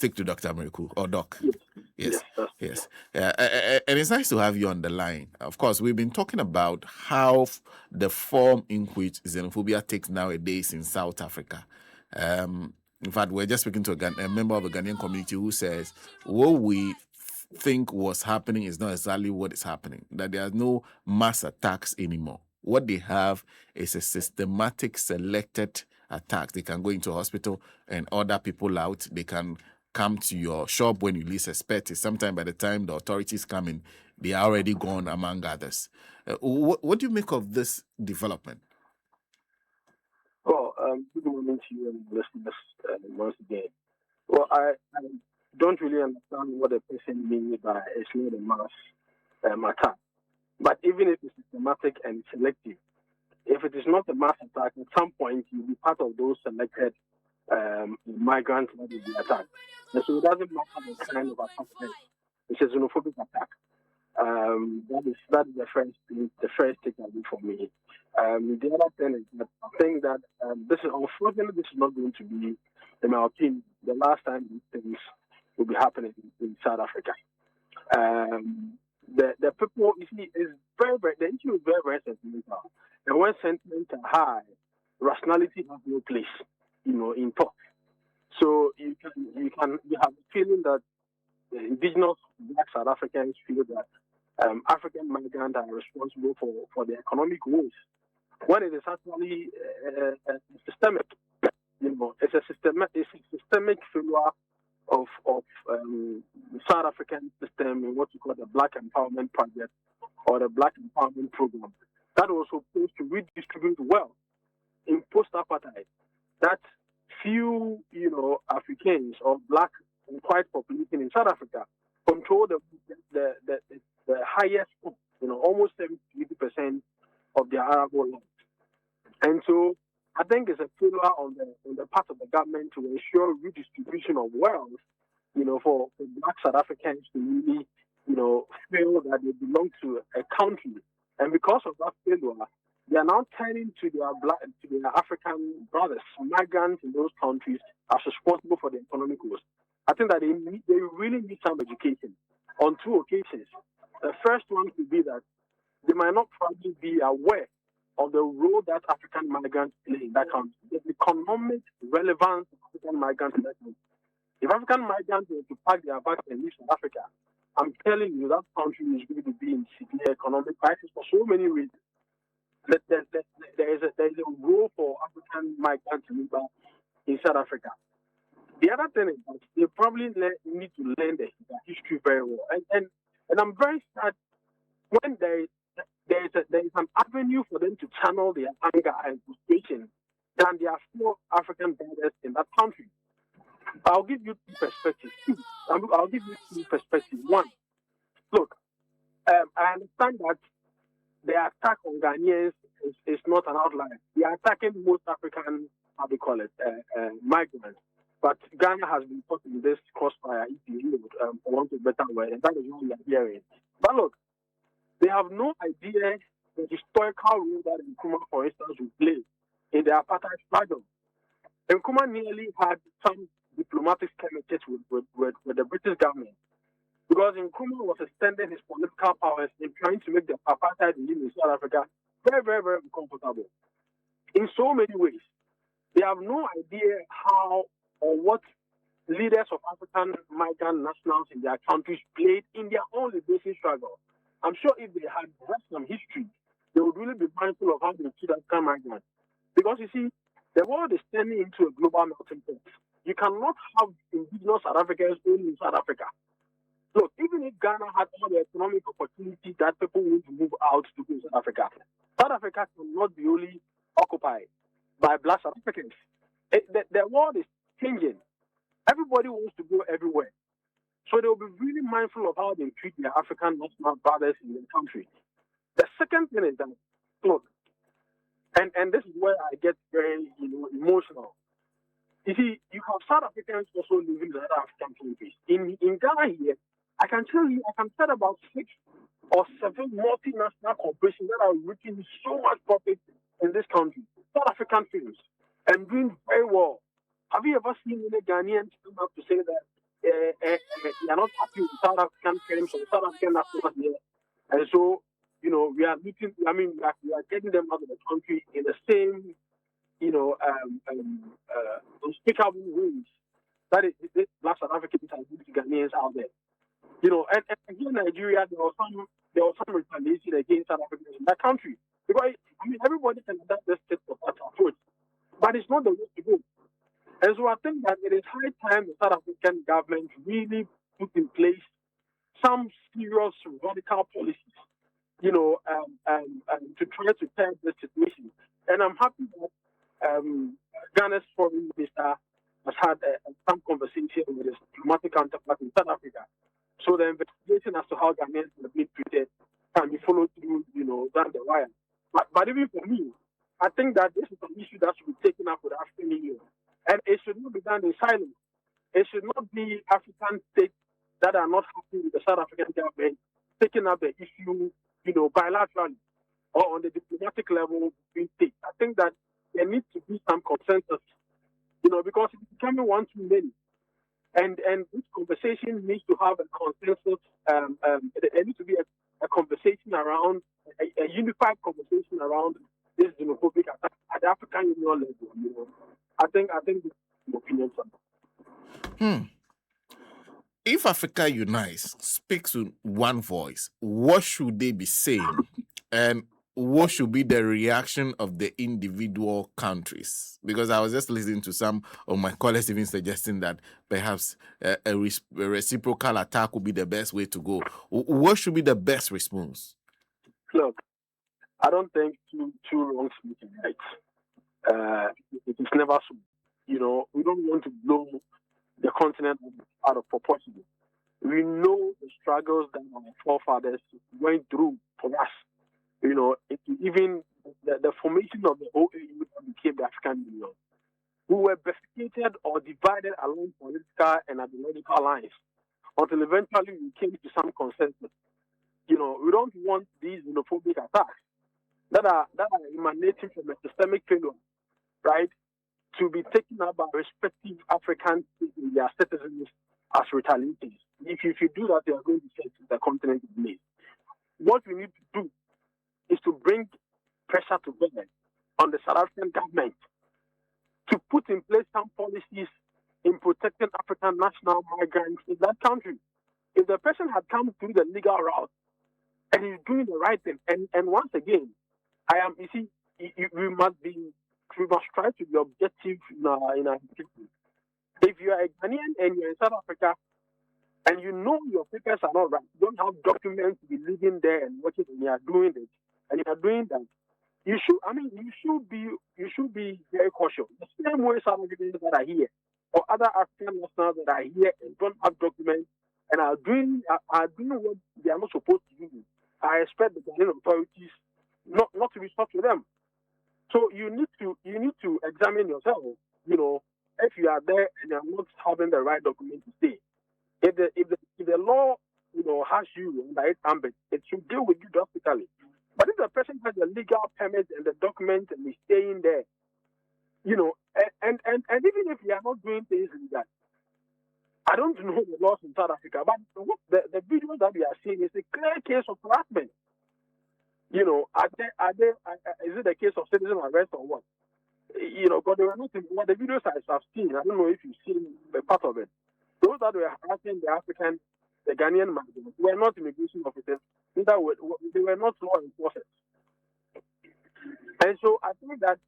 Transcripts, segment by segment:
Take to Dr. Mireku or Doc. Yes. Yes, Yes. yes. And it's nice to have you on the line. Of course, we've been talking about how the form in which xenophobia takes nowadays in South Africa. In fact, we're just speaking to a member of the Ghanaian community who says what we think was happening is not exactly what is happening, that there are no mass attacks anymore. What they have is a systematic selected attack. They can go into a hospital and order people out. They can come to your shop when you least expect it. Sometimes by the time the authorities come in, they are already gone, among others. What do you make of this development? Well, good morning to you and listeners once again. Well, I don't really understand what the person means by it's not a mass attack. But even if it's systematic and selective, if it is not a mass attack, at some point you'll be part of those selected migrants that will be attacked. And so it doesn't matter the kind of attack. It's a xenophobic attack. That is the first takeaway for me. The other thing is that I think that this is unfortunately this is not going to be, in my opinion, the last time these things will be happening in South Africa. The people, you see, is the issue is very, very sentimental. And when sentiments are high, rationality has no place, in thought. So you have the feeling that the indigenous Black South Africans feel that African migrants are responsible for the economic woes, when it is actually systemic. It's a systemic failure of South African system in what you call the Black Empowerment Project or the Black Empowerment Program. That was supposed to redistribute wealth in post-apartheid. That few, Africans or Black and white population in South Africa control the highest, almost 70% of their arable land. And so I think it's a failure on the part of the government to ensure redistribution of wealth, for Black South Africans to really, feel that they belong to a country. And because of that failure, they are now turning to their African brothers, migrants in those countries, as responsible for the economic woes. I think that they really need some education on two occasions. The first one could be that they might not probably be aware of the role that African migrants play in that country, the economic relevance of African migrants in that country. If African migrants were to pack their bags and leave South Africa, I'm telling you that country is going to be in severe economic crisis for so many reasons. There is a role for African migrants in South Africa. The other thing is that they probably need to learn the history very well. And I'm very sad when there is an avenue for them to channel their anger and frustration than their fellow African brothers in that country. I'll give you two perspectives. I'll give you two perspectives. One, look, I understand that the attack on Ghanaians is not an outlier. They are attacking most African, migrants. But Ghana has been caught in this crossfire, if you would, for want of a better word, and that is what we are hearing. But look, they have no idea the historical role that Nkrumah, for instance, will play in the apartheid struggle. Nkrumah nearly had some diplomatic skirmishes with the British government because Nkrumah was extending his political powers in trying to make the apartheid regime in South Africa very, very, very uncomfortable. In so many ways, they have no idea how or what leaders of African migrant nationals in their countries played in their own liberation struggle. I'm sure if they had read some history, they would really be mindful of how they treat African migrants. Because you see, the world is turning into a global melting pot. You cannot have indigenous South Africans only in South Africa. Look, even if Ghana had all the economic opportunity that people want to move out to go to South Africa cannot be only occupied by Black South Africans. The world is changing. Everybody wants to go everywhere. So they will be really mindful of how they treat their African national brothers in their country. The second thing is that, look, and this is where I get very, emotional. You see, you have South Africans also living in other African countries. In Ghana here, I can tell about 6 or 7 multinational corporations that are reaping so much profit in this country. South African firms and doing very well. Have you ever seen any Ghanaians come up to say that they are not happy with South African terms or South African nationals here. And so, we are meeting, we are getting them out of the country in the same, unspeakable ways that Black South Africans and Ghanaians out there. And here in Nigeria, there was some retaliation against South Africans in that country. Because, everybody can adapt this approach, but it's not the way to go. And so I think that it is high time the South African government really put in place some serious radical policies, to try to turn this situation. And I'm happy that Ghana's foreign minister has had some conversation with his diplomatic counterpart in South Africa. So the investigation as to how Ghanaians are being treated can be followed through, down the wire. But even for me, I think that this is an issue that should be taken up with the African Union. And it should not be done in silence. It should not be African states that are not happy with the South African government taking up the issue, bilaterally or on the diplomatic level between states. I think that there needs to be some consensus, because it's becoming one too many. And this conversation needs to have a consensus. There needs to be a conversation around, a unified conversation around this xenophobic attack at the African Union level. I think this is my opinion. If Africa unites, speaks with one voice, what should they be saying? And what should be the reaction of the individual countries? Because I was just listening to some of my colleagues even suggesting that perhaps a reciprocal attack would be the best way to go. What should be the best response? Look, I don't think two wrongs make a right. It is never so. We don't want to blow the continent out of proportion. We know the struggles that our forefathers went through for us. Even the formation of the OAU became the African Union. We were bifurcated or divided along political and ideological lines until eventually we came to some consensus. We don't want these xenophobic attacks that are emanating from a systemic failure, right, to be taken up by respective African states and their citizens as retaliators. If you do that, they are going to set the continent ablaze. What we need to do is to bring pressure to bear on the South African government to put in place some policies in protecting African national migrants in that country. If the person had come through the legal route and he's doing the right thing, and once again, we must try to be objective in our thinking. If you are a Ghanaian and you're in South Africa and your papers are not right, you don't have documents to be living there and working, and you are doing it, and you are doing that, you should be very cautious. The same way South Africans that are here or other African nationals that are here and don't have documents and are doing what they are not supposed to do, I expect the Ghanaian authorities not to be soft to them. So you need to examine yourself. If you are there and you are not having the right document to stay, if the law has you under its ambit, it should deal with you drastically. But if the person has a legal permit and the document and is staying there, and even if you are not doing things like that, I don't know the laws in South Africa, but the video that we are seeing is a clear case of harassment. Is it a case of citizen arrest or what? Because there were nothing. What the videos I've seen, I don't know if you've seen a part of it. Those that were harassing the Ghanaian migrants were not immigration officers. They were not law enforcers. And so I think that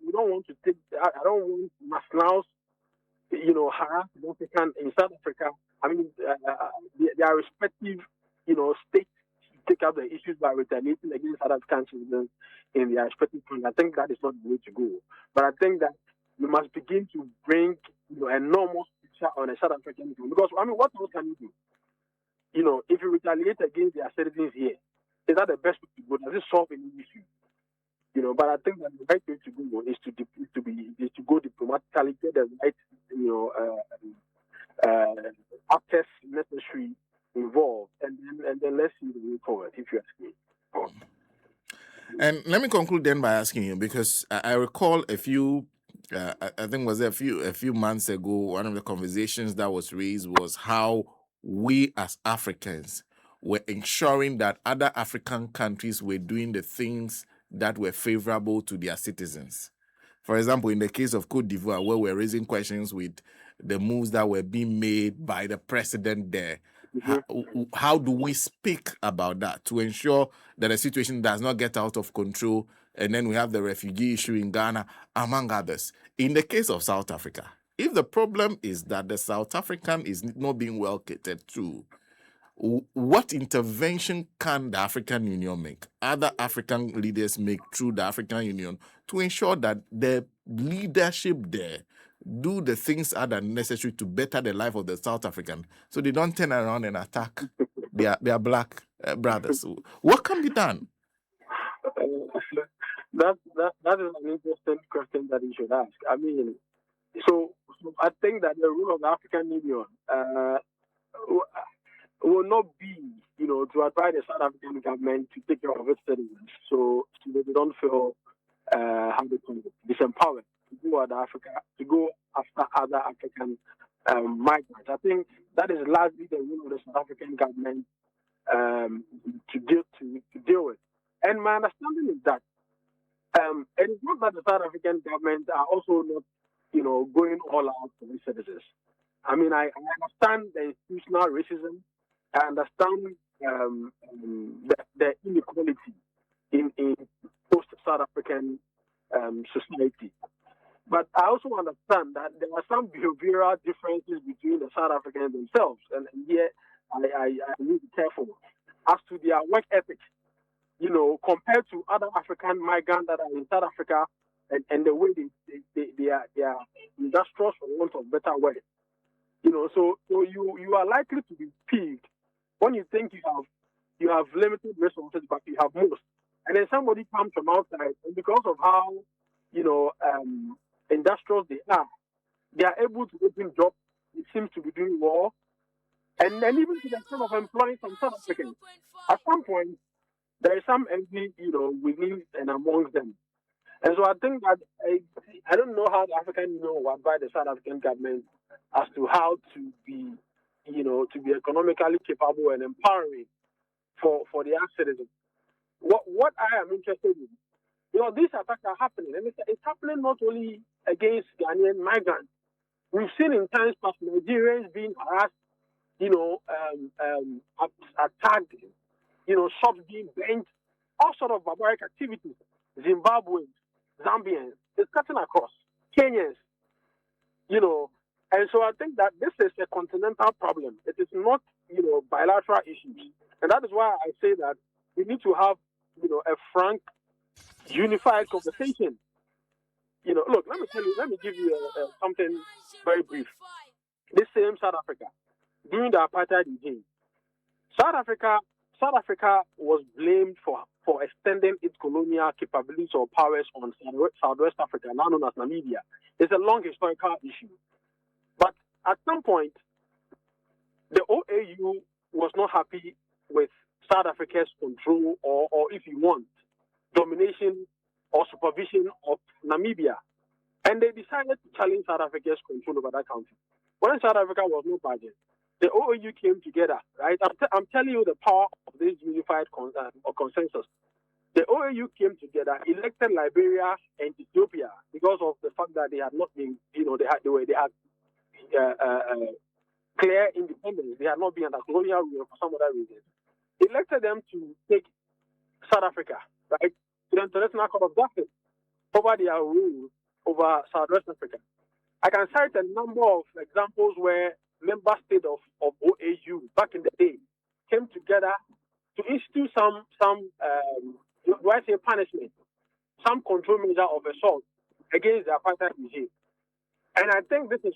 we don't want to take. I don't want nationals, harass African in South Africa. Their respective, states take up the issues by retaliating against South African citizens in their respective countries. I think that is not the way to go. But I think that we must begin to bring a normal picture on a South African people. Because what else can you do? If you retaliate against their citizens here, is that the best way to go? Does it solve any issue? But I think that the right way to go is to go diplomatically, get the right actors necessary involved, and then let's see the way forward, if you ask me. And let me conclude then by asking you, because I recall a few, I think was a few months ago, one of the conversations that was raised was how we as Africans were ensuring that other African countries were doing the things that were favorable to their citizens. For example, in the case of Cote d'Ivoire, where we're raising questions with the moves that were being made by the president there, how do we speak about that to ensure that the situation does not get out of control? And then we have the refugee issue in Ghana, among others. In the case of South Africa, if the problem is that the South African is not being well catered to, what intervention can the African Union make, other African leaders make through the African Union to ensure that the leadership there do the things that are necessary to better the life of the South African so they don't turn around and attack their black brothers? What can be done? That is an interesting question that you should ask. I mean, so I think that the role of the African Union will not be, to advise the South African government to take care of its citizens, so they don't feel how they call it, disempowered to go after other African migrants. I think that is largely the role of the South African government to deal with. And my understanding is that it is not that the South African government are also not, going all out for its citizens. I mean, I understand the institutional racism. I understand the inequality in post-South African society. But I also understand that there are some behavioral differences between the South Africans themselves. And here I need to be careful as to their work ethic, compared to other African migrants that are in South Africa and the way they are industrious, for want of better word. So you are likely to be peeved when you think you have limited resources, but you have most. And then somebody comes from outside, and because of how, industrious they are able to open jobs. It seems to be doing well. And then even to the extent of employing some South Africans. At some point, there is some envy, within and amongst them. And so I think that I don't know how the African Union will advise the South African government as to how to be, to be economically capable and empowering for their citizens. What I am interested in, these attacks are happening, and it's happening not only against Ghanaian migrants. We've seen in times past Nigerians being harassed, attacked, shops being burnt, all sort of barbaric activities. Zimbabweans, Zambians, it's cutting across. Kenyans, and so I think that this is a continental problem. It is not, bilateral issues. And that is why I say that we need to have, a frank, unified conversation. Look, let me give you something very brief. This same South Africa, during the apartheid regime, South Africa was blamed for extending its colonial capabilities or powers on Southwest Africa, now known as Namibia. It's a long historical issue. But at some point, the OAU was not happy with South Africa's control or if you want, domination or supervision of Namibia. And they decided to challenge South Africa's control over that country. When South Africa was not budget, the OAU came together, right? I'm telling you the power of this unified consensus. The OAU came together, elected Liberia and Ethiopia because of the fact that they had not been, they had clear independence. They had not been under colonial rule for some other reasons. Elected them to take South Africa, right, to the International Court of Justice over their rule over Southwest Africa. I can cite a number of examples where member states of OAU back in the day came together to institute some punishment, some control measure of assault against the apartheid regime. And I think this is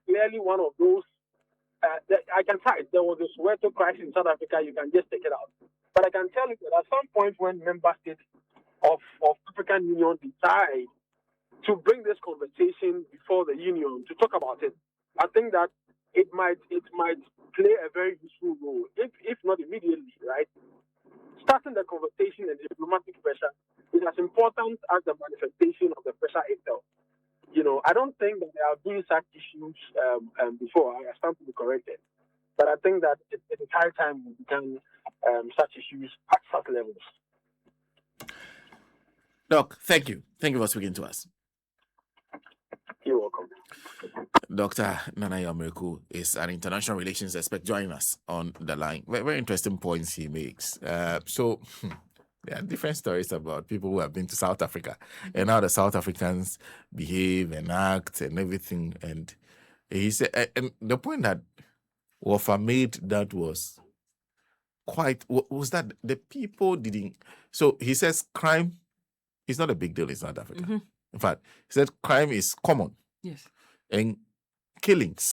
clearly one of those. I can cite there was a Soweto crisis in South Africa. You can just take it out. But I can tell you that at some point when member states of African Union decide to bring this conversation before the Union to talk about it, I think that it might play a very useful role, if not immediately, right? Starting the conversation and diplomatic pressure is as important as the manifestation of the pressure itself. I don't think that there have been such issues before. I stand to be corrected. But I think that it is high time we began such issues at such levels. Doc, thank you. Thank you for speaking to us. You're welcome. Dr. Roland Mireku is an international relations expert joining us on the line. Very, very interesting points he makes. So there are different stories about people who have been to South Africa and how the South Africans behave and act and everything. And he said, and the point that Wafa made that was was that the people didn't. So he says crime is not a big deal in South Africa. In fact, he said crime is common. Yes. And killings